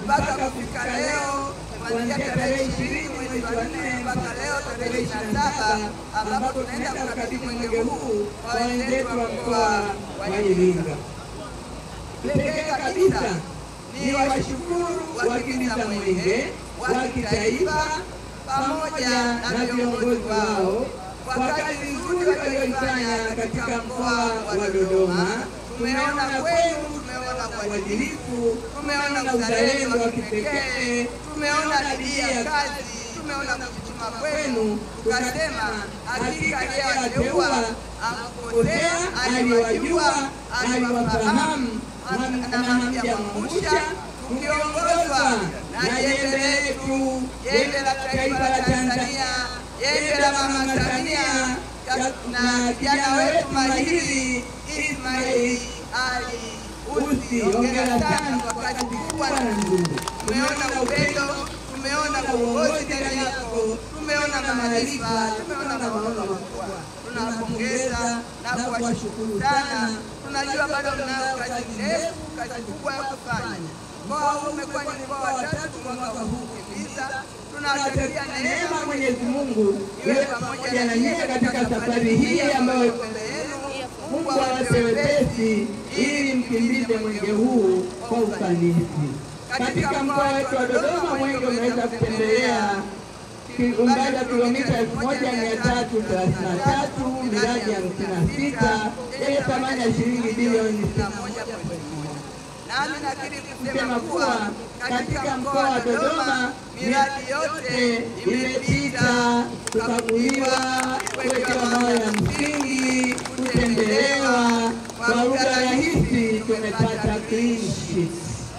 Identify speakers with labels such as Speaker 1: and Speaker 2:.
Speaker 1: mpaka kufika leo kuanzia tarehe 20 mwezi wa 4 mpaka leo tarehe 27 ambapo tunaenda kukabidhi mwenge huu kwa wenzetu wa mkoa wa Iringa. Pekee kabisa ni washukuru wakimbiza mwenge wa kitaifa pamoja na viongozi wao kwa kazi nzuri walioifanya katika mkoa wa Dodoma. Tumeona kwenu, tumeona uadilifu, tumeona uzalendo wa kipekee, tumeona bidii ya kazi, tumeona kujituma kwenu. Tukasema hakika aliyewateua hakukosea, aliwajua, aliwafahamu na hamjamwangusha. Tukiongozwa na jembe letu, jembe la taifa la Tanzania, jembe la Mama Samia na kijana wetu mahiri Ismail Ali Usi. Hongera sana kwa kazi kubwa na nzuri. Tumeona upendo, tumeona uongozi ndani yako, tumeona maarifa, tumeona maono makubwa. Tunawapongeza na kuwashukuru sana. Tunajua bado mnao kazi ndefu, kazi kubwa ya kufanya. Mkoa huu umekuwa ni mkoa wa 3 mwaka huu kabisa. Tunawatakia neema Mwenyezi Mungu iwe pamoja na nyinyi katika safari hii ambayo Mungu awape wepesi ili mkimbize mwenge huu kwa ufanisi. Katika mkoa wetu wa Dodoma mwenge unaweza kutembelea umbali wa kilomita 1333, miradi ya 56 yenye thamani ya shilingi bilioni 61.1. Nami nakiri kusema kuwa katika mkoa wa Dodoma miradi yote imepita, kukaguliwa, kuwekewa mawe ya msingi, kutembelewa kwa lugha